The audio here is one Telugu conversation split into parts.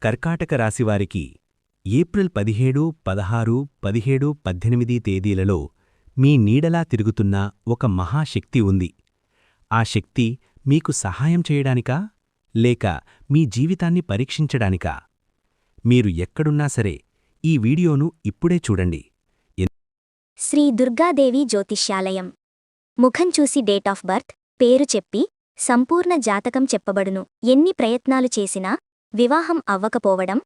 కర్కాటక రాశివారికి ఏప్రిల్ 17, 16, 17, 18 తేదీలలో మీ నీడలా తిరుగుతున్న ఒక మహాశక్తి ఉంది. ఆ శక్తి మీకు సహాయం చేయడానికా లేక మీ జీవితాన్ని పరీక్షించడానికా? మీరు ఎక్కడున్నా సరే ఈ వీడియోను ఇప్పుడే చూడండి. శ్రీ దుర్గాదేవి జ్యోతిష్యాలయం. ముఖం చూసి డేట్ ఆఫ్ బర్త్, పేరు చెప్పి సంపూర్ణ జాతకం చెప్పబడును. ఎన్ని ప్రయత్నాలు చేసినా వివాహం అవ్వకపోవడం,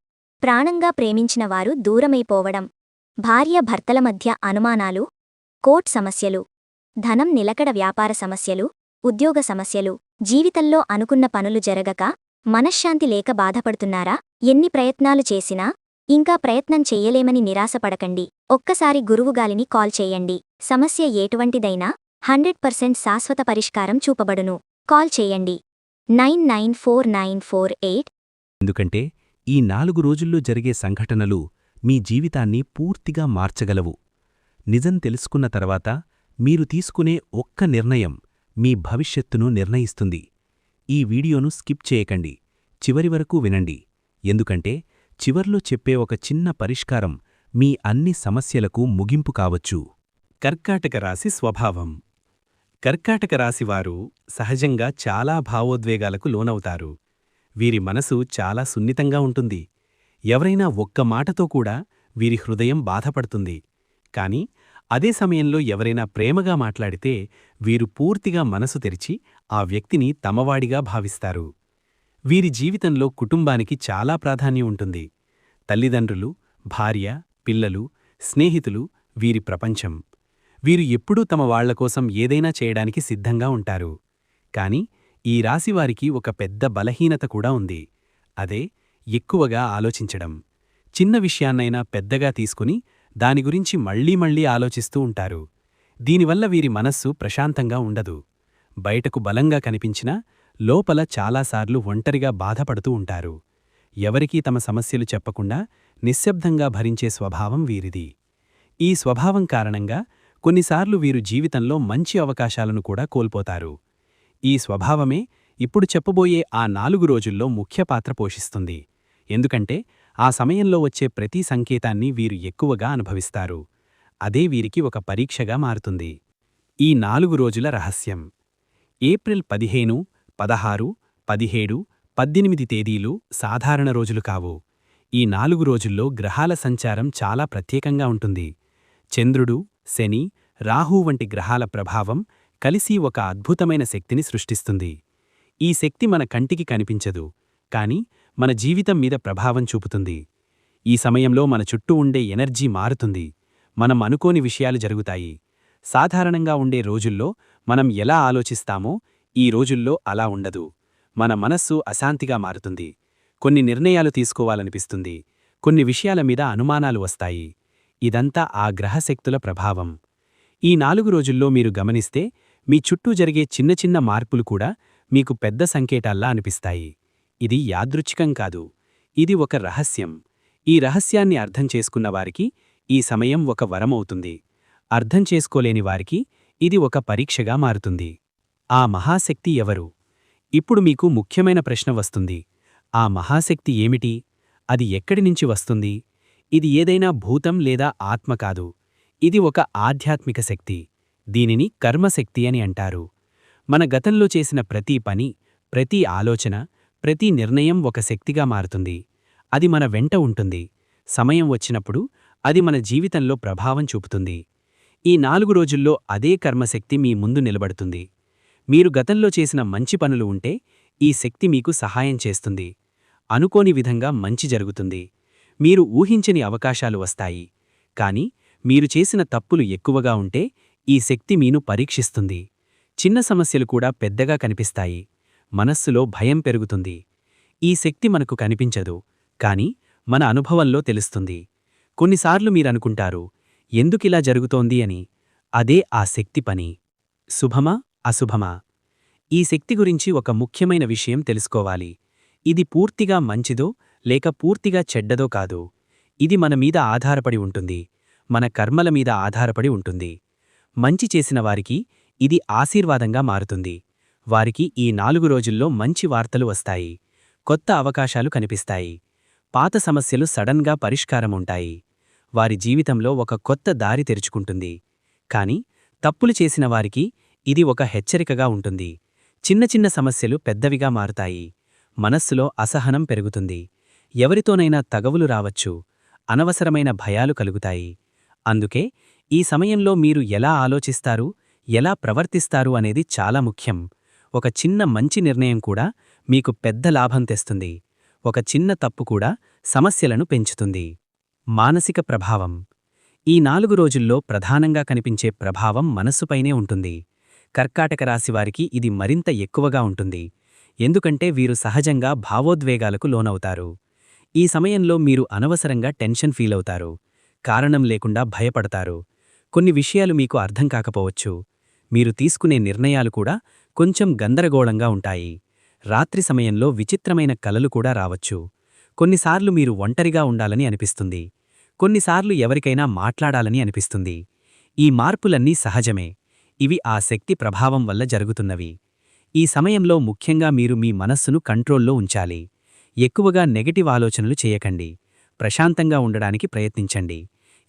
ప్రాణంగా ప్రేమించిన వారు దూరమైపోవడం, భార్య భర్తల మధ్య అనుమానాలు, కోర్ట్ సమస్యలు, ధనం నిలకడ వ్యాపార సమస్యలు, ఉద్యోగ సమస్యలు, జీవితంలో అనుకున్న పనులు జరగక మనశ్శాంతి లేక బాధపడుతున్నారా? ఎన్ని ప్రయత్నాలు చేసినా ఇంకా ప్రయత్నం చెయ్యలేమని నిరాశపడకండి. ఒక్కసారి గురువుగాలిని కాల్ చేయండి. సమస్య ఎటువంటిదైనా 100% శాశ్వత పరిష్కారం చూపబడును. కాల్ చేయండి 994948. ఎందుకంటే ఈ 4 రోజుల్లో జరిగే సంఘటనలు మీ జీవితాన్ని పూర్తిగా మార్చగలవు. నిజం తెలుసుకున్న తర్వాత మీరు తీసుకునే ఒక్క నిర్ణయం మీ భవిష్యత్తును నిర్ణయిస్తుంది. ఈ వీడియోను స్కిప్ చేయకండి, చివరి వరకు వినండి. ఎందుకంటే చివర్లో చెప్పే ఒక చిన్న పరిష్కారం మీ అన్ని సమస్యలకు ముగింపు కావచ్చు. కర్కాటక రాశి స్వభావం. కర్కాటక రాశివారు సహజంగా చాలా భావోద్వేగాలకు లోనవుతారు. వీరి మనసు చాలా సున్నితంగా ఉంటుంది. ఎవరైనా ఒక్క మాటతో కూడా వీరి హృదయం బాధపడుతుంది. కాని అదే సమయంలో ఎవరైనా ప్రేమగా మాట్లాడితే వీరు పూర్తిగా మనసు తెరిచి ఆ వ్యక్తిని తమవాడిగా భావిస్తారు. వీరి జీవితంలో కుటుంబానికి చాలా ప్రాధాన్యం ఉంటుంది. తల్లిదండ్రులు, భార్య, పిల్లలు, స్నేహితులు వీరి ప్రపంచం. వీరు ఎప్పుడూ తమ వాళ్లకోసం ఏదైనా చేయడానికి సిద్ధంగా ఉంటారు. కాని ఈ రాశివారికి ఒక పెద్ద బలహీనత కూడా ఉంది. అదే ఎక్కువగా ఆలోచించడం. చిన్న విషయాన్నైనా పెద్దగా తీసుకుని దాని గురించి మళ్లీ ఆలోచిస్తూ ఉంటారు. దీనివల్ల వీరి మనస్సు ప్రశాంతంగా ఉండదు. బయటకు బలంగా కనిపించినా లోపల చాలాసార్లు ఒంటరిగా బాధపడుతూ ఉంటారు. ఎవరికీ తమ సమస్యలు చెప్పకుండా నిశ్శబ్దంగా భరించే స్వభావం వీరిది. ఈ స్వభావం కారణంగా కొన్నిసార్లు వీరు జీవితంలో మంచి అవకాశాలను కూడా కోల్పోతారు. ఈ స్వభావమే ఇప్పుడు చెప్పబోయే ఆ 4 రోజుల్లో ముఖ్య పాత్ర పోషిస్తుంది. ఎందుకంటే ఆ సమయంలో వచ్చే ప్రతి సంకేతాన్ని వీరు ఎక్కువగా అనుభవిస్తారు. అదే వీరికి ఒక పరీక్షగా మారుతుంది. ఈ 4 రోజుల రహస్యం. ఏప్రిల్ 15, 16, 17, 18 తేదీలు సాధారణ రోజులు కావు. ఈ 4 రోజుల్లో గ్రహాల సంచారం చాలా ప్రత్యేకంగా ఉంటుంది. చంద్రుడు, శని, రాహు వంటి గ్రహాల ప్రభావం కలిసి ఒక అద్భుతమైన శక్తిని సృష్టిస్తుంది. ఈ శక్తి మన కంటికి కనిపించదు, కాని మన జీవితం మీద ప్రభావం చూపుతుంది. ఈ సమయంలో మన చుట్టూ ఉండే ఎనర్జీ మారుతుంది. మనం అనుకోని విషయాలు జరుగుతాయి. సాధారణంగా ఉండే రోజుల్లో మనం ఎలా ఆలోచిస్తామో ఈ రోజుల్లో అలా ఉండదు. మన మనస్సు అశాంతిగా మారుతుంది. కొన్ని నిర్ణయాలు తీసుకోవాలనిపిస్తుంది. కొన్ని విషయాల మీద అనుమానాలు వస్తాయి. ఇదంతా ఆ గ్రహశక్తుల ప్రభావం. ఈ 4 రోజుల్లో మీరు గమనిస్తే మీ చుట్టూ జరిగే చిన్న చిన్న మార్పులు కూడా మీకు పెద్ద సంకేతాల్లా అనిపిస్తాయి. ఇది యాదృచ్ఛికం కాదు. ఇది ఒక రహస్యం. ఈ రహస్యాన్ని అర్థం చేసుకున్నవారికి ఈ సమయం ఒక వరమవుతుంది. అర్థం చేసుకోలేని వారికి ఇది ఒక పరీక్షగా మారుతుంది. ఆ మహాశక్తి ఎవరు? ఇప్పుడు మీకు ముఖ్యమైన ప్రశ్న వస్తుంది. ఆ మహాశక్తి ఏమిటి? అది ఎక్కడినుంచి వస్తుంది? ఇది ఏదైనా భూతం లేదా ఆత్మ కాదు. ఇది ఒక ఆధ్యాత్మిక శక్తి. దీనిని కర్మశక్తి అని అంటారు. మన గతంలో చేసిన ప్రతి పని, ప్రతి ఆలోచన, ప్రతి నిర్ణయం ఒక శక్తిగా మారుతుంది. అది మన వెంట ఉంటుంది. సమయం వచ్చినప్పుడు అది మన జీవితంలో ప్రభావం చూపుతుంది. ఈ 4 రోజుల్లో అదే కర్మశక్తి మీ ముందు నిలబడుతుంది. మీరు గతంలో చేసిన మంచి పనులు ఉంటే ఈ శక్తి మీకు సహాయం చేస్తుంది. అనుకోని విధంగా మంచి జరుగుతుంది. మీరు ఊహించని అవకాశాలు వస్తాయి. కాని మీరు చేసిన తప్పులు ఎక్కువగా ఉంటే ఈ శక్తి మీను పరీక్షిస్తుంది. చిన్న సమస్యలు కూడా పెద్దగా కనిపిస్తాయి. మనస్సులో భయం పెరుగుతుంది. ఈ శక్తి మనకు కనిపించదు, కాని మన అనుభవంలో తెలుస్తుంది. కొన్నిసార్లు మీరనుకుంటారు, ఎందుకిలా జరుగుతోంది అని. అదే ఆ శక్తి పని. శుభమా, అశుభమా? ఈ శక్తి గురించి ఒక ముఖ్యమైన విషయం తెలుసుకోవాలి. ఇది పూర్తిగా మంచిదో లేక పూర్తిగా చెడ్డదో కాదు. ఇది మన మీద ఆధారపడి ఉంటుంది. మన కర్మల మీద ఆధారపడి ఉంటుంది. మంచి చేసిన వారికి ఇది ఆశీర్వాదంగా మారుతుంది. వారికి ఈ 4 రోజుల్లో మంచి వార్తలు వస్తాయి. కొత్త అవకాశాలు కనిపిస్తాయి. పాత సమస్యలు సడన్గా పరిష్కారముంటాయి. వారి జీవితంలో ఒక కొత్త దారి తెరుచుకుంటుంది. కాని తప్పులు చేసిన వారికి ఇది ఒక హెచ్చరికగా ఉంటుంది. చిన్న చిన్న సమస్యలు పెద్దవిగా మారుతాయి. మనస్సులో అసహనం పెరుగుతుంది. ఎవరితోనైనా తగవులు రావచ్చు. అనవసరమైన భయాలు కలుగుతాయి. అందుకే ఈ సమయంలో మీరు ఎలా ఆలోచిస్తారు, ఎలా ప్రవర్తిస్తారు అనేది చాలా ముఖ్యం. ఒక చిన్న మంచి నిర్ణయం కూడా మీకు పెద్ద లాభం తెస్తుంది. ఒక చిన్న తప్పు కూడా సమస్యలను పెంచుతుంది. మానసిక ప్రభావం. ఈ 4 రోజుల్లో ప్రధానంగా కనిపించే ప్రభావం మనస్సుపైనే ఉంటుంది. కర్కాటక రాశివారికి ఇది మరింత ఎక్కువగా ఉంటుంది. ఎందుకంటే వీరు సహజంగా భావోద్వేగాలకు లోనవుతారు. ఈ సమయంలో మీరు అనవసరంగా టెన్షన్ ఫీలవుతారు. కారణం లేకుండా భయపడతారు. కొన్ని విషయాలు మీకు అర్థం కాకపోవచ్చు. మీరు తీసుకునే నిర్ణయాలు కూడా కొంచెం గందరగోళంగా ఉంటాయి. రాత్రి సమయంలో విచిత్రమైన కలలు కూడా రావచ్చు. కొన్నిసార్లు మీరు ఒంటరిగా ఉండాలని అనిపిస్తుంది. కొన్నిసార్లు ఎవరికైనా మాట్లాడాలని అనిపిస్తుంది. ఈ మార్పులన్నీ సహజమే. ఇవి ఆ శక్తి ప్రభావం వల్ల జరుగుతున్నవి. ఈ సమయంలో ముఖ్యంగా మీరు మీ మనస్సును కంట్రోల్లో ఉంచాలి. ఎక్కువగా నెగటివ్ ఆలోచనలు చేయకండి. ప్రశాంతంగా ఉండడానికి ప్రయత్నించండి.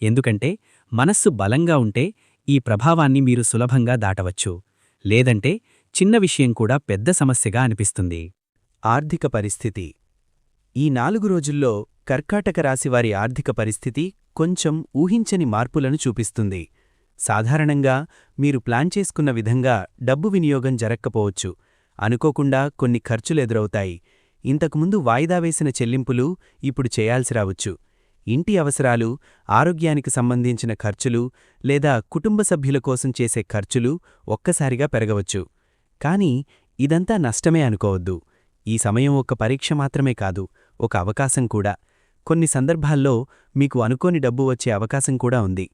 ఎందుకంటే మనస్సు బలంగా ఉంటే ఈ ప్రభావాన్ని మీరు సులభంగా దాటవచ్చు. లేదంటే చిన్న విషయం కూడా పెద్ద సమస్యగా అనిపిస్తుంది. ఆర్థిక పరిస్థితి. ఈ 4 రోజుల్లో కర్కాటక రాశివారి ఆర్థిక పరిస్థితి కొంచెం ఊహించని మార్పులను చూపిస్తుంది. సాధారణంగా మీరు ప్లాన్ చేసుకున్న విధంగా డబ్బు వినియోగం జరక్కపోవచ్చు. అనుకోకుండా కొన్ని ఖర్చులెదురవుతాయి. ఇంతకుముందు వాయిదా వేసిన చెల్లింపులు ఇప్పుడు చేయాల్సి రావచ్చు. ఇంటి అవసరాలు, ఆరోగ్యానికి సంబంధించిన ఖర్చులు లేదా కుటుంబ సభ్యుల కోసం చేసే ఖర్చులు ఒక్కసారిగా పెరగవచ్చు. కానీ ఇదంతా నష్టమే అనుకోవద్దు. ఈ సమయం ఒక పరీక్ష మాత్రమే కాదు, ఒక అవకాశం కూడా. కొన్ని సందర్భాల్లో మీకు అనుకోని డబ్బు వచ్చే అవకాశం కూడా ఉంది.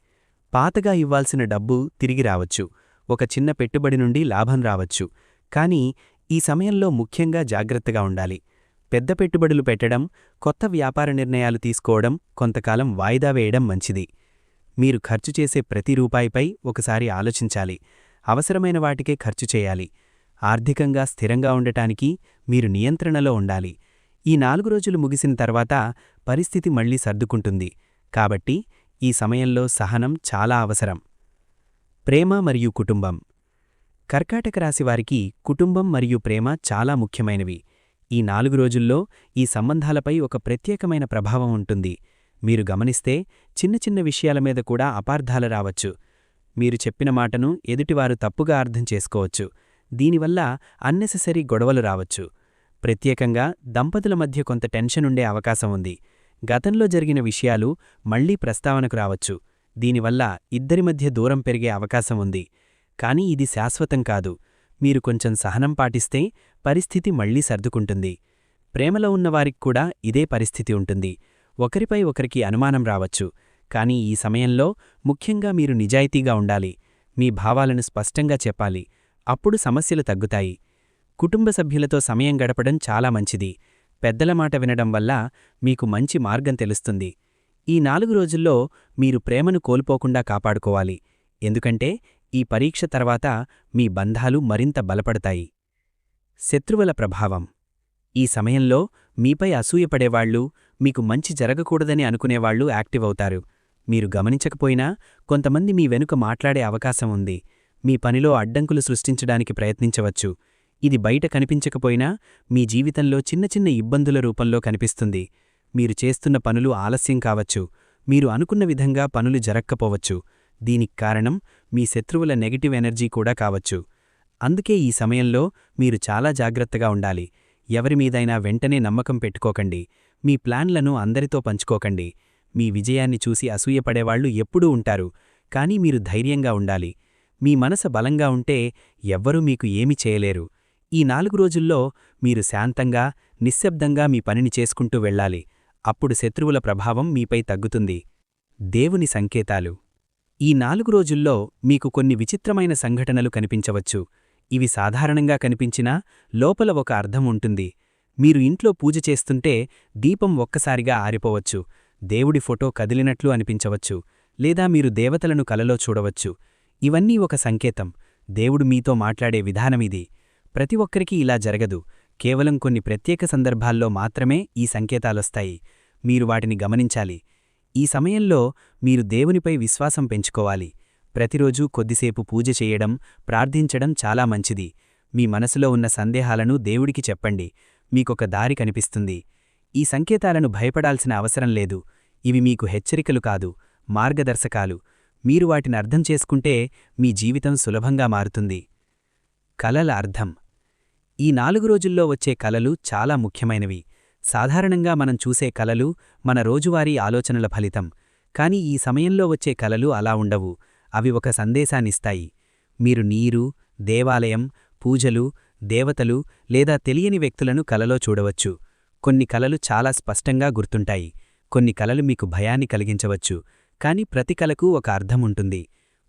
పాతగా ఇవ్వాల్సిన డబ్బు తిరిగి రావచ్చు. ఒక చిన్న పెట్టుబడి నుండి లాభం రావచ్చు. కానీ ఈ సమయంలో ముఖ్యంగా జాగ్రత్తగా ఉండాలి. పెద్ద పెట్టుబడులు పెట్టడం, కొత్త వ్యాపార నిర్ణయాలు తీసుకోవడం కొంతకాలం వాయిదా వేయడం మంచిది. మీరు ఖర్చు చేసే ప్రతి రూపాయిపై ఒకసారి ఆలోచించాలి. అవసరమైన వాటికే ఖర్చు చేయాలి. ఆర్థికంగా స్థిరంగా ఉండటానికి మీరు నియంత్రణలో ఉండాలి. ఈ 4 రోజులు ముగిసిన తర్వాత పరిస్థితి మళ్లీ సర్దుకుంటుంది. కాబట్టి ఈ సమయంలో సహనం చాలా అవసరం. ప్రేమ మరియు కుటుంబం. కర్కాటక రాశివారికి కుటుంబం మరియు ప్రేమ చాలా ముఖ్యమైనవి. ఈ 4 రోజుల్లో ఈ సంబంధాలపై ఒక ప్రత్యేకమైన ప్రభావం ఉంటుంది. మీరు గమనిస్తే చిన్న చిన్న విషయాల మీద కూడా అపార్థాలు రావచ్చు. మీరు చెప్పిన మాటను ఎదుటివారు తప్పుగా అర్థం చేసుకోవచ్చు. దీనివల్ల అన్నెసెసరీ గొడవలు రావచ్చు. ప్రత్యేకంగా దంపతుల మధ్య కొంత టెన్షన్ ఉండే అవకాశం ఉంది. గతంలో జరిగిన విషయాలు మళ్లీ ప్రస్తావనకు రావచ్చు. దీనివల్ల ఇద్దరి మధ్య దూరం పెరిగే అవకాశం ఉంది. కానీ ఇది శాశ్వతం కాదు. మీరు కొంచెం సహనం పాటిస్తే పరిస్థితి మళ్లీ సర్దుకుంటుంది. ప్రేమలో ఉన్నవారికి కూడా ఇదే పరిస్థితి ఉంటుంది. ఒకరిపై ఒకరికి అనుమానం రావచ్చు. కానీ ఈ సమయంలో ముఖ్యంగా మీరు నిజాయితీగా ఉండాలి. మీ భావాలను స్పష్టంగా చెప్పాలి. అప్పుడు సమస్యలు తగ్గుతాయి. కుటుంబ సభ్యులతో సమయం గడపడం చాలా మంచిది. పెద్దల మాట వినడం వల్ల మీకు మంచి మార్గం తెలుస్తుంది. ఈ 4 రోజుల్లో మీరు ప్రేమను కోల్పోకుండా కాపాడుకోవాలి. ఎందుకంటే ఈ పరీక్ష తర్వాత మీ బంధాలు మరింత బలపడతాయి. శత్రువుల ప్రభావం. ఈ సమయంలో మీపై అసూయపడేవాళ్లు, మీకు మంచి జరగకూడదని అనుకునేవాళ్లు యాక్టివ్ అవుతారు. మీరు గమనించకపోయినా కొంతమంది మీ వెనుక మాట్లాడే అవకాశం ఉంది. మీ పనిలో అడ్డంకులు సృష్టించడానికి ప్రయత్నించవచ్చు. ఇది బయట కనిపించకపోయినా మీ జీవితంలో చిన్న చిన్న ఇబ్బందుల రూపంలో కనిపిస్తుంది. మీరు చేస్తున్న పనులు ఆలస్యం కావచ్చు. మీరు అనుకున్న విధంగా పనులు జరక్కపోవచ్చు. దీనికి కారణం మీ శత్రువుల నెగటివ్ ఎనర్జీ కూడా కావచ్చు. అందుకే ఈ సమయంలో మీరు చాలా జాగ్రత్తగా ఉండాలి. ఎవరిమీదైనా వెంటనే నమ్మకం పెట్టుకోకండి. మీ ప్లాన్లను అందరితో పంచుకోకండి. మీ విజయాన్ని చూసి అసూయపడేవాళ్లు ఎప్పుడూ ఉంటారు. కానీ మీరు ధైర్యంగా ఉండాలి. మీ మనసు బలంగా ఉంటే ఎవ్వరూ మీకు ఏమీ చేయలేరు. ఈ 4 రోజుల్లో మీరు శాంతంగా, నిశ్శబ్దంగా మీ పనిని చేసుకుంటూ వెళ్ళాలి. అప్పుడు శత్రువుల ప్రభావం మీపై తగ్గుతుంది. దేవుని సంకేతాలు. ఈ 4 రోజుల్లో మీకు కొన్ని విచిత్రమైన సంఘటనలు కనిపించవచ్చు. ఇవి సాధారణంగా కనిపించినా లోపల ఒక అర్థం ఉంటుంది. మీరు ఇంట్లో పూజ చేస్తుంటే దీపం ఒక్కసారిగా ఆరిపోవచ్చు. దేవుడి ఫోటో కదిలినట్లు అనిపించవచ్చు. లేదా మీరు దేవతలను కలలో చూడవచ్చు. ఇవన్నీ ఒక సంకేతం. దేవుడు మీతో మాట్లాడే విధానమిది. ప్రతి ఒక్కరికీ ఇలా జరగదు. కేవలం కొన్ని ప్రత్యేక సందర్భాల్లో మాత్రమే ఈ సంకేతాలొస్తాయి. మీరు వాటిని గమనించాలి. ఈ సమయంలో మీరు దేవునిపై విశ్వాసం పెంచుకోవాలి. ప్రతిరోజూ కొద్దిసేపు పూజ చేయడం, ప్రార్థించడం చాలా మంచిది. మీ మనసులో ఉన్న సందేహాలను దేవుడికి చెప్పండి. మీకొక దారి కనిపిస్తుంది. ఈ సంకేతాలను భయపడాల్సిన అవసరం లేదు. ఇవి మీకు హెచ్చరికలు కాదు, మార్గదర్శకాలు. మీరు వాటిని అర్థం చేసుకుంటే మీ జీవితం సులభంగా మారుతుంది. కలల అర్థం. ఈ 4 రోజుల్లో వచ్చే కలలు చాలా ముఖ్యమైనవి. సాధారణంగా మనం చూసే కలలు మన రోజువారీ ఆలోచనల ఫలితం. కాని ఈ సమయంలో వచ్చే కలలు అలా ఉండవు. అవి ఒక సందేశాన్నిస్తాయి. మీరు నీరు, దేవాలయం, పూజలు, దేవతలు లేదా తెలియని వ్యక్తులను కలలో చూడవచ్చు. కొన్ని కలలు చాలా స్పష్టంగా గుర్తుంటాయి. కొన్ని కలలు మీకు భయాన్ని కలిగించవచ్చు. కాని ప్రతి కలకు ఒక అర్థముంటుంది.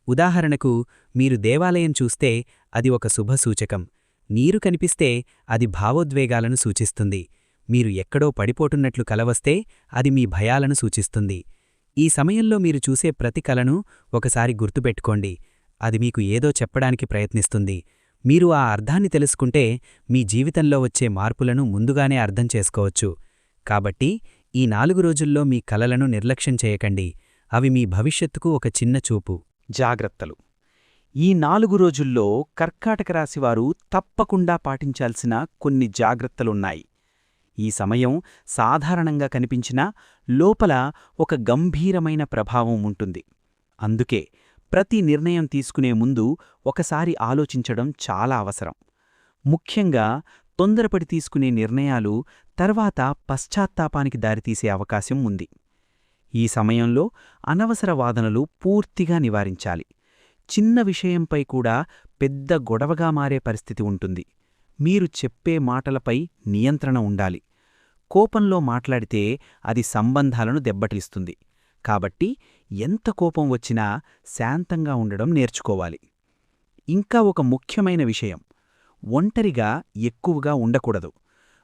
ఉదాహరణకు, మీరు దేవాలయం చూస్తే అది ఒక శుభసూచకం. నీరు కనిపిస్తే అది భావోద్వేగాలను సూచిస్తుంది. మీరు ఎక్కడో పడిపోటున్నట్లు కలవస్తే అది మీ భయాలను సూచిస్తుంది. ఈ సమయంలో మీరు చూసే ప్రతి కలను ఒకసారి గుర్తుపెట్టుకోండి. అది మీకు ఏదో చెప్పడానికి ప్రయత్నిస్తుంది. మీరు ఆ అర్థాన్ని తెలుసుకుంటే మీ జీవితంలో వచ్చే మార్పులను ముందుగానే అర్థం చేసుకోవచ్చు. కాబట్టి ఈ 4 రోజుల్లో మీ కలలను నిర్లక్ష్యం చేయకండి. అవి మీ భవిష్యత్తుకు ఒక చిన్న చూపు. జాగ్రత్తలు. ఈ 4 రోజుల్లో కర్కాటక రాశివారు తప్పకుండా పాటించాల్సిన కొన్ని జాగ్రత్తలున్నాయి. ఈ సమయం సాధారణంగా కనిపించినా లోపల ఒక గంభీరమైన ప్రభావం ఉంటుంది. అందుకే ప్రతి నిర్ణయం తీసుకునే ముందు ఒకసారి ఆలోచించడం చాలా అవసరం. ముఖ్యంగా తొందరపడి తీసుకునే నిర్ణయాలు తర్వాత పశ్చాత్తాపానికి దారితీసే అవకాశం ఉంది. ఈ సమయంలో అనవసర వాదనలు పూర్తిగా నివారించాలి. చిన్న విషయంపై కూడా పెద్ద గొడవగా మారే పరిస్థితి ఉంటుంది. మీరు చెప్పే మాటలపై నియంత్రణ ఉండాలి. కోపంలో మాట్లాడితే అది సంబంధాలను దెబ్బతీస్తుంది. కాబట్టి ఎంత కోపం వచ్చినా శాంతంగా ఉండడం నేర్చుకోవాలి. ఇంకా ఒక ముఖ్యమైన విషయం, ఒంటరిగా ఎక్కువగా ఉండకూడదు.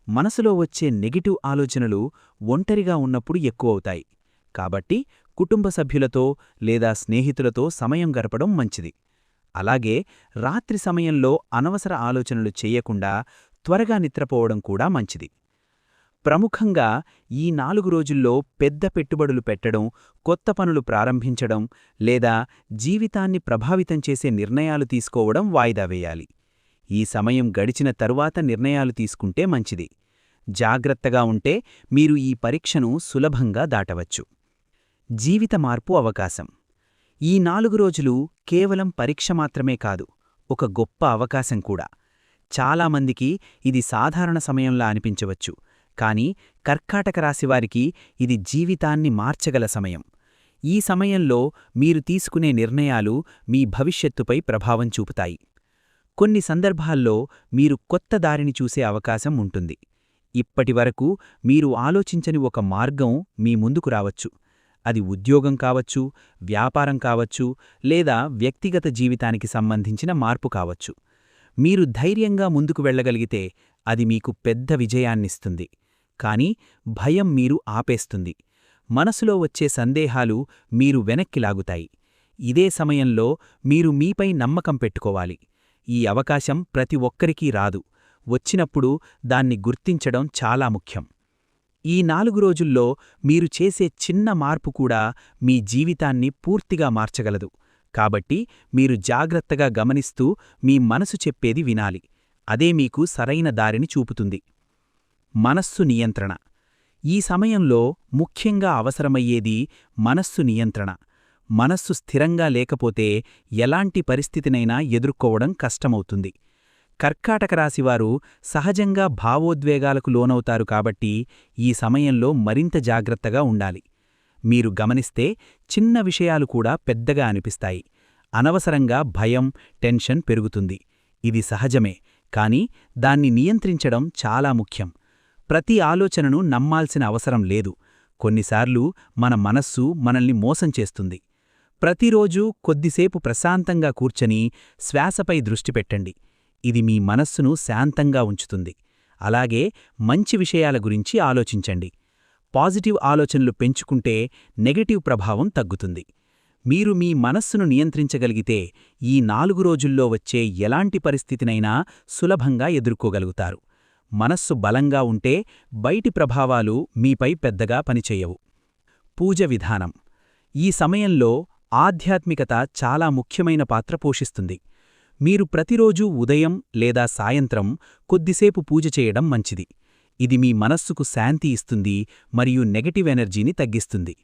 మనసులో వచ్చే నెగెటివ్ ఆలోచనలు ఒంటరిగా ఉన్నప్పుడు ఎక్కువవుతాయి. కాబట్టి కుటుంబ సభ్యులతో లేదా స్నేహితులతో సమయం గడపడం మంచిది. అలాగే రాత్రి సమయంలో అనవసర ఆలోచనలు చెయ్యకుండా త్వరగా నిద్రపోవడం కూడా మంచిది. ప్రముఖంగా ఈ 4 రోజుల్లో పెద్ద పెట్టుబడులు పెట్టడం, కొత్త పనులు ప్రారంభించడం లేదా జీవితాన్ని ప్రభావితం చేసే నిర్ణయాలు తీసుకోవడం వాయిదా వేయాలి. ఈ సమయం గడిచిన తరువాత నిర్ణయాలు తీసుకుంటే మంచిది. జాగ్రత్తగా ఉంటే మీరు ఈ పరీక్షను సులభంగా దాటవచ్చు. జీవిత మార్పు అవకాశం. ఈ 4 రోజులు కేవలం పరీక్ష మాత్రమే కాదు, ఒక గొప్ప అవకాశం కూడా. చాలామందికి ఇది సాధారణ సమయంలా అనిపించవచ్చు. కానీ కర్కాటక రాశివారికి ఇది జీవితాన్ని మార్చగల సమయం. ఈ సమయంలో మీరు తీసుకునే నిర్ణయాలు మీ భవిష్యత్తుపై ప్రభావం చూపుతాయి. కొన్ని సందర్భాల్లో మీరు కొత్త దారిని చూసే అవకాశం ఉంటుంది. ఇప్పటివరకు మీరు ఆలోచించని ఒక మార్గం మీ ముందుకు రావచ్చు. అది ఉద్యోగం కావచ్చు, వ్యాపారం కావచ్చు, లేదా వ్యక్తిగత జీవితానికి సంబంధించిన మార్పు కావచ్చు. మీరు ధైర్యంగా ముందుకు వెళ్ళగలిగితే అది మీకు పెద్ద విజయాన్నిస్తుంది. కానీ భయం మీరు ఆపేస్తుంది. మనసులో వచ్చే సందేహాలు మీరు వెనక్కి లాగుతాయి. ఇదే సమయంలో మీరు మీపై నమ్మకం పెట్టుకోవాలి. ఈ అవకాశం ప్రతి ఒక్కరికీ రాదు. వచ్చినప్పుడు దాన్ని గుర్తించడం చాలా ముఖ్యం. ఈ 4 రోజుల్లో మీరు చేసే చిన్న మార్పు కూడా మీ జీవితాన్ని పూర్తిగా మార్చగలదు. కాబట్టి మీరు జాగ్రత్తగా గమనిస్తూ మీ మనసు చెప్పేది వినాలి. అదే మీకు సరైన దారిని చూపుతుంది. మనస్సు నియంత్రణ. ఈ సమయంలో ముఖ్యంగా అవసరమయ్యేది మనస్సు నియంత్రణ. మనస్సు స్థిరంగా లేకపోతే ఎలాంటి పరిస్థితినైనా ఎదుర్కోవడం కష్టమవుతుంది. కర్కాటక రాశివారు సహజంగా భావోద్వేగాలకు లోనవుతారు కాబట్టి ఈ సమయంలో మరింత జాగ్రత్తగా ఉండాలి. మీరు గమనిస్తే చిన్న విషయాలు కూడా పెద్దగా అనిపిస్తాయి. అనవసరంగా భయం, టెన్షన్ పెరుగుతుంది. ఇది సహజమే, కానీ దాన్ని నియంత్రించడం చాలా ముఖ్యం. ప్రతి ఆలోచనను నమ్మాల్సిన అవసరం లేదు. కొన్నిసార్లు మన మనస్సు మనల్ని మోసం చేస్తుంది. ప్రతిరోజూ కొద్దిసేపు ప్రశాంతంగా కూర్చొని శ్వాసపై దృష్టి పెట్టండి. ఇది మీ మనస్సును శాంతంగా ఉంచుతుంది. అలాగే మంచి విషయాల గురించి ఆలోచించండి. పాజిటివ్ ఆలోచనలు పెంచుకుంటే నెగటివ్ ప్రభావం తగ్గుతుంది. మీరు మీ మనస్సును నియంత్రించగలిగితే ఈ 4 రోజుల్లో వచ్చే ఎలాంటి పరిస్థితినైనా సులభంగా ఎదుర్కోగలుగుతారు. మనస్సు బలంగా ఉంటే బయటి ప్రభావాలు మీపై పెద్దగా పనిచెయ్యవు. పూజ విధానం. ఈ సమయంలో ఆధ్యాత్మికత చాలా ముఖ్యమైన పాత్ర పోషిస్తుంది. మీరు ప్రతిరోజూ ఉదయం లేదా సాయంత్రం కొద్దిసేపు పూజ చేయడం మంచిది. ఇది మీ మనస్సుకు శాంతి ఇస్తుంది మరియు నెగటివ్ ఎనర్జీని తగ్గిస్తుంది.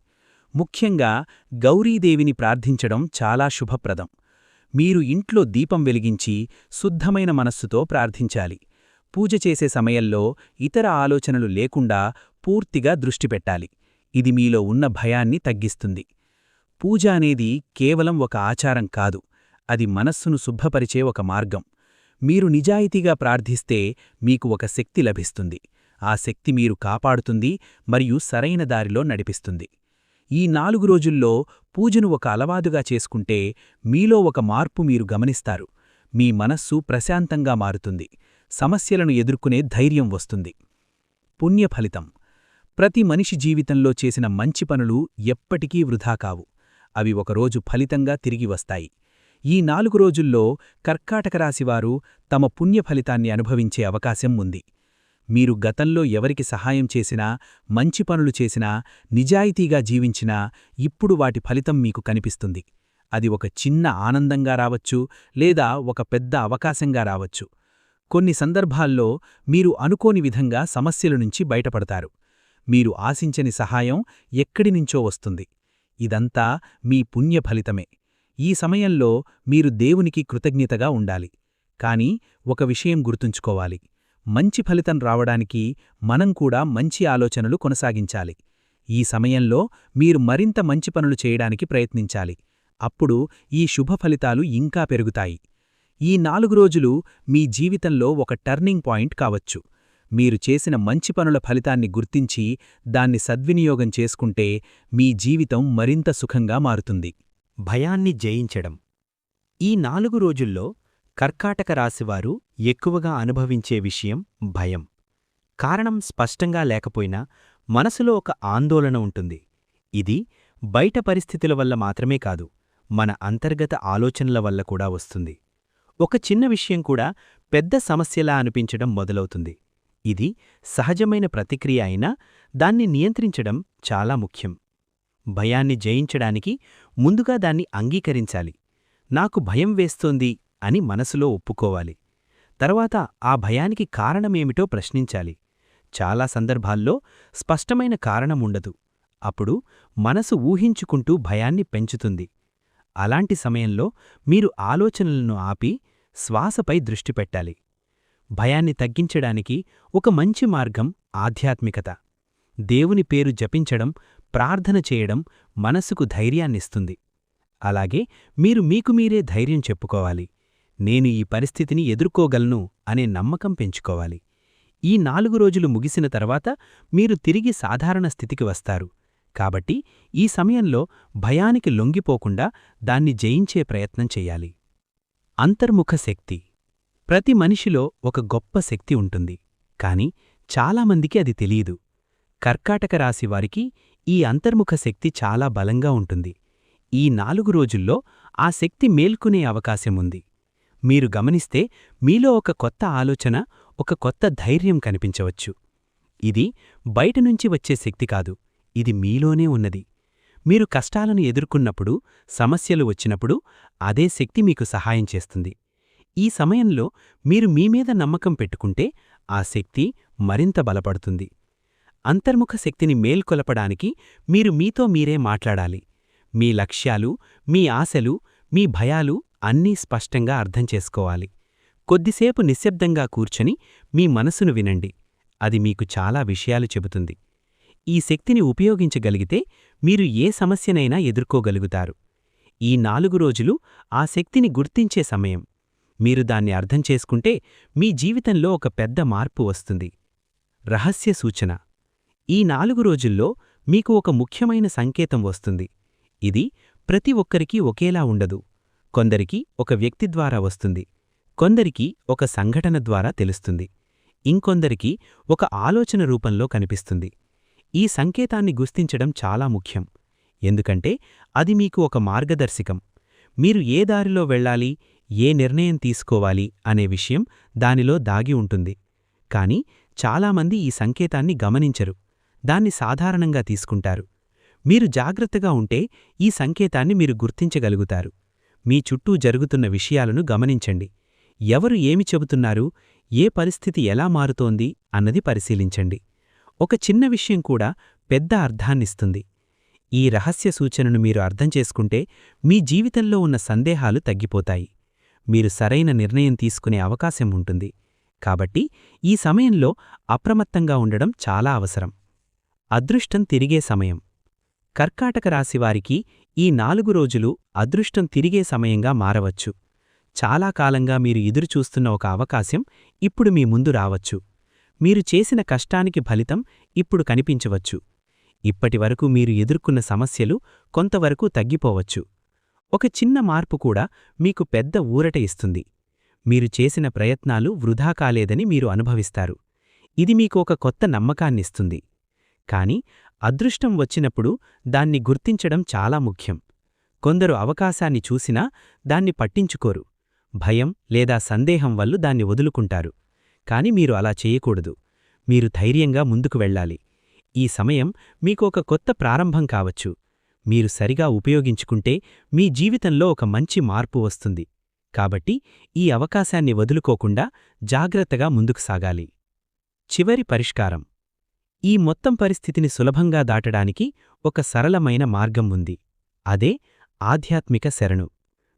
ముఖ్యంగా గౌరీదేవిని ప్రార్థించడం చాలా శుభప్రదం. మీరు ఇంట్లో దీపం వెలిగించి శుద్ధమైన మనస్సుతో ప్రార్థించాలి. పూజ చేసే సమయంలో ఇతర ఆలోచనలు లేకుండా పూర్తిగా దృష్టి పెట్టాలి. ఇది మీలో ఉన్న భయాన్ని తగ్గిస్తుంది. పూజ అనేది కేవలం ఒక ఆచారం కాదు, అది మనస్సును శుభ్రపరిచే ఒక మార్గం. మీరు నిజాయితీగా ప్రార్థిస్తే మీకు ఒక శక్తి లభిస్తుంది. ఆ శక్తి మీరు కాపాడుతుంది మరియు సరైన దారిలో నడిపిస్తుంది. ఈ 4 రోజుల్లో పూజను ఒక అలవాటుగా చేసుకుంటే మీలో ఒక మార్పు మీరు గమనిస్తారు. మీ మనస్సు ప్రశాంతంగా మారుతుంది. సమస్యలను ఎదుర్కొనే ధైర్యం వస్తుంది. పుణ్యఫలితం. ప్రతి మనిషి జీవితంలో చేసిన మంచి పనులు ఎప్పటికీ వృధా కావు. అవి ఒకరోజు ఫలితంగా తిరిగి వస్తాయి. ఈ 4 రోజుల్లో కర్కాటక రాశివారు తమ పుణ్యఫలితాన్ని అనుభవించే అవకాశం ఉంది. మీరు గతంలో ఎవరికి సహాయం చేసినా, మంచి పనులు చేసినా, నిజాయితీగా జీవించినా ఇప్పుడు వాటి ఫలితం మీకు కనిపిస్తుంది. అది ఒక చిన్న ఆనందంగా రావచ్చు, లేదా ఒక పెద్ద అవకాశంగా రావచ్చు. కొన్ని సందర్భాల్లో మీరు అనుకోని విధంగా సమస్యల నుంచి బయటపడతారు. మీరు ఆశించని సహాయం ఎక్కడినుంచో వస్తుంది. ఇదంతా మీ పుణ్యఫలితమే. ఈ సమయంలో మీరు దేవునికి కృతజ్ఞతగా ఉండాలి. కానీ ఒక విషయం గుర్తుంచుకోవాలి. మంచి ఫలితం రావడానికి మనం కూడా మంచి ఆలోచనలు కొనసాగించాలి. ఈ సమయంలో మీరు మరింత మంచి పనులు చేయడానికి ప్రయత్నించాలి. అప్పుడు ఈ శుభ ఫలితాలు ఇంకా పెరుగుతాయి. ఈ 4 రోజులు మీ జీవితంలో ఒక టర్నింగ్ పాయింట్ కావచ్చు. మీరు చేసిన మంచి పనుల ఫలితాన్ని గుర్తించి దాన్ని సద్వినియోగం చేసుకుంటే మీ జీవితం మరింత సుఖంగా మారుతుంది. భయాన్ని జయించడం. ఈ 4 రోజుల్లో కర్కాటక రాశివారు ఎక్కువగా అనుభవించే విషయం భయం. కారణం స్పష్టంగా లేకపోయినా మనసులో ఒక ఆందోళన ఉంటుంది. ఇది బయట పరిస్థితుల వల్ల మాత్రమే కాదు, మన అంతర్గత ఆలోచనల వల్ల కూడా వస్తుంది. ఒక చిన్న విషయం కూడా పెద్ద సమస్యలా అనిపించడం మొదలవుతుంది. ఇది సహజమైన ప్రతిక్రియ అయినా దాన్ని నియంత్రించడం చాలా ముఖ్యం. భయాన్ని జయించడానికి ముందుగా దాన్ని అంగీకరించాలి. నాకు భయం వేస్తోంది అని మనసులో ఒప్పుకోవాలి. తర్వాత ఆ భయానికి కారణమేమిటో ప్రశ్నించాలి. చాలా సందర్భాల్లో స్పష్టమైన కారణముండదు. అప్పుడు మనసు ఊహించుకుంటూ భయాన్ని పెంచుతుంది. అలాంటి సమయంలో మీరు ఆలోచనలను ఆపి శ్వాసపై దృష్టి పెట్టాలి. భయాన్ని తగ్గించడానికి ఒక మంచి మార్గం ఆధ్యాత్మికత. దేవుని పేరు జపించడం, ప్రార్థన చేయడం మనసుకు ధైర్యాన్నిస్తుంది. అలాగే మీరు మీకు మీరే ధైర్యం చెప్పుకోవాలి. నేను ఈ పరిస్థితిని ఎదుర్కోగలను అనే నమ్మకం పెంచుకోవాలి. ఈ 4 రోజులు ముగిసిన తర్వాత మీరు తిరిగి సాధారణ స్థితికి వస్తారు. కాబట్టి ఈ సమయంలో భయానికి లొంగిపోకుండా దాన్ని జయించే ప్రయత్నం చెయ్యాలి. అంతర్ముఖ శక్తి. ప్రతి మనిషిలో ఒక గొప్ప శక్తి ఉంటుంది, కాని చాలామందికి అది తెలీదు. కర్కాటక రాశివారికి ఈ అంతర్ముఖ శక్తి చాలా బలంగా ఉంటుంది. ఈ 4 రోజుల్లో ఆ శక్తి మేల్కొనే అవకాశముంది. మీరు గమనిస్తే మీలో ఒక కొత్త ఆలోచన, ఒక కొత్త ధైర్యం కనిపించవచ్చు. ఇది బయటనుంచి వచ్చే శక్తి కాదు, ఇది మీలోనే ఉన్నది. మీరు కష్టాలను ఎదుర్కొన్నప్పుడు, సమస్యలు వచ్చినప్పుడు అదే శక్తి మీకు సహాయం చేస్తుంది. ఈ సమయంలో మీరు మీమీద నమ్మకం పెట్టుకుంటే ఆ శక్తి మరింత బలపడుతుంది. అంతర్ముఖ శక్తిని మేల్కొలపడానికి మీరు మీతో మీరే మాట్లాడాలి. మీ లక్ష్యాలు, మీ ఆశలు, మీ భయాలు అన్నీ స్పష్టంగా అర్థం చేసుకోవాలి. కొద్దిసేపు నిశ్శబ్దంగా కూర్చొని మీ మనసును వినండి. అది మీకు చాలా విషయాలు చెబుతుంది. ఈ శక్తిని ఉపయోగించగలిగితే మీరు ఏ సమస్యనైనా ఎదుర్కోగలుగుతారు. ఈ 4 రోజులు ఆ శక్తిని గుర్తించే సమయం. మీరు దాన్ని అర్థం చేసుకుంటే మీ జీవితంలో ఒక పెద్ద మార్పు వస్తుంది. రహస్య సూచన. ఈ 4 రోజుల్లో మీకు ఒక ముఖ్యమైన సంకేతం వస్తుంది. ఇది ప్రతి ఒక్కరికీ ఒకేలా ఉండదు. కొందరికి ఒక వ్యక్తి ద్వారా వస్తుంది, కొందరికి ఒక సంఘటన ద్వారా తెలుస్తుంది, ఇంకొందరికి ఒక ఆలోచన రూపంలో కనిపిస్తుంది. ఈ సంకేతాన్ని గుర్తించడం చాలా ముఖ్యం, ఎందుకంటే అది మీకు ఒక మార్గదర్శకం. మీరు ఏ దారిలో వెళ్ళాలి, ఏ నిర్ణయం తీసుకోవాలి అనే విషయం దానిలో దాగి ఉంటుంది. కాని చాలామంది ఈ సంకేతాన్ని గమనించరు, దాన్ని సాధారణంగా తీసుకుంటారు. మీరు జాగ్రత్తగా ఉంటే ఈ సంకేతాన్ని మీరు గుర్తించగలుగుతారు. మీ చుట్టూ జరుగుతున్న విషయాలను గమనించండి. ఎవరు ఏమి చెబుతున్నారు, ఏ పరిస్థితి ఎలా మారుతోంది అన్నది పరిశీలించండి. ఒక చిన్న విషయం కూడా పెద్ద అర్థాన్నిస్తుంది. ఈ రహస్య సూచనను మీరు అర్థం చేసుకుంటే మీ జీవితంలో ఉన్న సందేహాలు తగ్గిపోతాయి. మీరు సరైన నిర్ణయం తీసుకునే అవకాశం ఉంటుంది. కాబట్టి ఈ సమయంలో అప్రమత్తంగా ఉండడం చాలా అవసరం. అదృష్టం తిరిగే సమయం. కర్కాటక రాశివారికి ఈ 4 రోజులు అదృష్టం తిరిగే సమయంగా మారవచ్చు. చాలా కాలంగా మీరు ఎదురుచూస్తున్న ఒక అవకాశం ఇప్పుడు మీ ముందు రావచ్చు. మీరు చేసిన కష్టానికి ఫలితం ఇప్పుడు కనిపించవచ్చు. ఇప్పటివరకు మీరు ఎదుర్కొన్న సమస్యలు కొంతవరకు తగ్గిపోవచ్చు. ఒక చిన్న మార్పు కూడా మీకు పెద్ద ఊరట ఇస్తుంది. మీరు చేసిన ప్రయత్నాలు వృధా కాలేదని మీరు అనుభవిస్తారు. ఇది మీకు ఒక కొత్త నమ్మకాన్నిస్తుంది. కాని అదృష్టం వచ్చినప్పుడు దాన్ని గుర్తించడం చాలా ముఖ్యం. కొందరు అవకాశాన్ని చూసినా దాన్ని పట్టించుకోరు. భయం లేదా సందేహం వల్ల దాన్ని వదులుకుంటారు. కాని మీరు అలా చేయకూడదు. మీరు ధైర్యంగా ముందుకు వెళ్ళాలి. ఈ సమయం మీకు ఒక కొత్త ప్రారంభం కావచ్చు. మీరు సరిగా ఉపయోగించుకుంటే మీ జీవితంలో ఒక మంచి మార్పు వస్తుంది. కాబట్టి ఈ అవకాశాన్ని వదులుకోకుండా జాగ్రత్తగా ముందుకు సాగాలి. చివరి పరిష్కారం. ఈ మొత్తం పరిస్థితిని సులభంగా దాటడానికి ఒక సరళమైన మార్గం ఉంది. అదే ఆధ్యాత్మిక శరణు.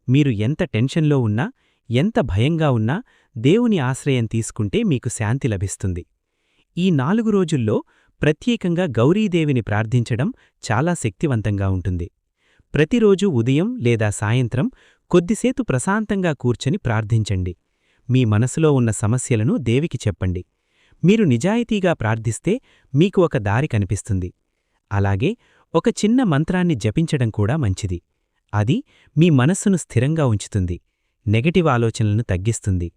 మీరు ఎంత టెన్షన్లో ఉన్నా, ఎంత భయంగా ఉన్నా దేవుని ఆశ్రయం తీసుకుంటే మీకు శాంతి లభిస్తుంది. ఈ 4 రోజుల్లో ప్రత్యేకంగా గౌరీదేవిని ప్రార్థించడం చాలా శక్తివంతంగా ఉంటుంది. ప్రతిరోజూ ఉదయం లేదా సాయంత్రం కొద్దిసేపు ప్రశాంతంగా కూర్చొని ప్రార్థించండి. మీ మనసులో ఉన్న సమస్యలను దేవికి చెప్పండి. మీరు నిజాయితీగా ప్రార్థిస్తే మీకు ఒక దారి కనిపిస్తుంది. అలాగే ఒక చిన్న మంత్రాన్ని జపించడం కూడా మంచిది. అది మీ మనస్సును స్థిరంగా ఉంచుతుంది, నెగటివ్ ఆలోచనలను తగ్గిస్తుంది,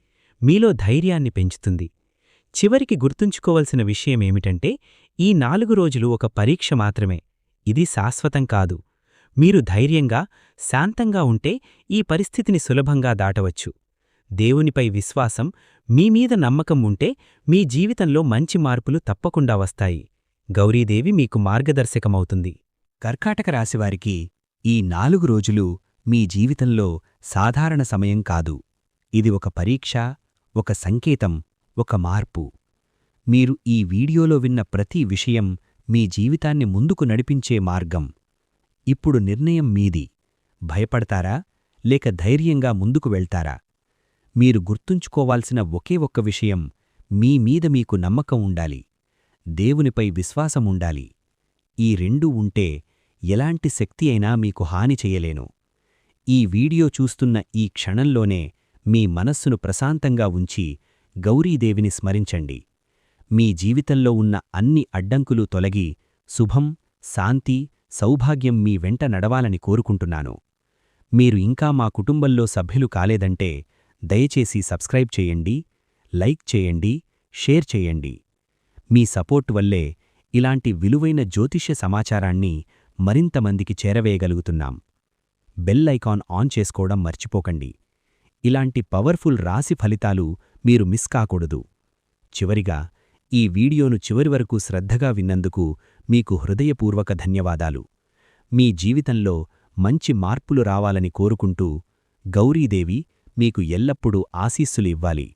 మీలో ధైర్యాన్ని పెంచుతుంది. చివరికి గుర్తుంచుకోవలసిన విషయమేమిటంటే ఈ 4 రోజులు ఒక పరీక్ష మాత్రమే. ఇది శాశ్వతం కాదు. మీరు ధైర్యంగా, శాంతంగా ఉంటే ఈ పరిస్థితిని సులభంగా దాటవచ్చు. దేవునిపై విశ్వాసం, మీమీద నమ్మకం ఉంటే మీ జీవితంలో మంచి మార్పులు తప్పకుండా వస్తాయి. గౌరీదేవి మీకు మార్గదర్శకమవుతుంది. కర్కాటక రాశివారికి ఈ 4 రోజులు మీ జీవితంలో సాధారణ సమయం కాదు. ఇది ఒక పరీక్ష, ఒక సంకేతం, ఒక మార్పు. మీరు ఈ వీడియోలో విన్న ప్రతి విషయం మీ జీవితాన్ని ముందుకు నడిపించే మార్గం. ఇప్పుడు నిర్ణయం మీది. భయపడతారా లేక ధైర్యంగా ముందుకు వెళ్తారా? మీరు గుర్తుంచుకోవాల్సిన ఒకే ఒక్క విషయం, మీ మీద మీకు నమ్మకం ఉండాలి, దేవునిపై విశ్వాసముండాలి. ఈ రెండూ ఉంటే ఎలాంటి శక్తి అయినా మీకు హాని చెయ్యలేను. ఈ వీడియో చూస్తున్న ఈ క్షణంలోనే మీ మనస్సును ప్రశాంతంగా ఉంచి గౌరీదేవిని స్మరించండి. మీ జీవితంలో ఉన్న అన్ని అడ్డంకులు తొలగి శుభం, శాంతి, సౌభాగ్యం మీ వెంట నడవాలని కోరుకుంటున్నాను. మీరు ఇంకా మా కుటుంబంలో సభ్యులు కాలేదంటే దయచేసి సబ్స్క్రైబ్ చేయండి, లైక్ చేయండి, షేర్ చేయండి. మీ సపోర్ట్ వల్లే ఇలాంటి విలువైన జ్యోతిష్య సమాచారాన్ని మరింతమందికి చేరవేయగలుగుతున్నాం. బెల్ ఐకాన్ ఆన్ చేసుకోవడం మర్చిపోకండి. ఇలాంటి పవర్ఫుల్ రాశి ఫలితాలు మీరు మిస్ కాకూడదు. చివరిగా ఈ వీడియోను చివరి వరకు శ్రద్ధగా విన్నందుకు మీకు హృదయపూర్వక ధన్యవాదాలు. మీ జీవితంలో మంచి మార్పులు రావాలని కోరుకుంటూ గౌరీదేవి మీకు ఎల్లప్పుడూ ఆశీస్సులు ఇవ్వాలి.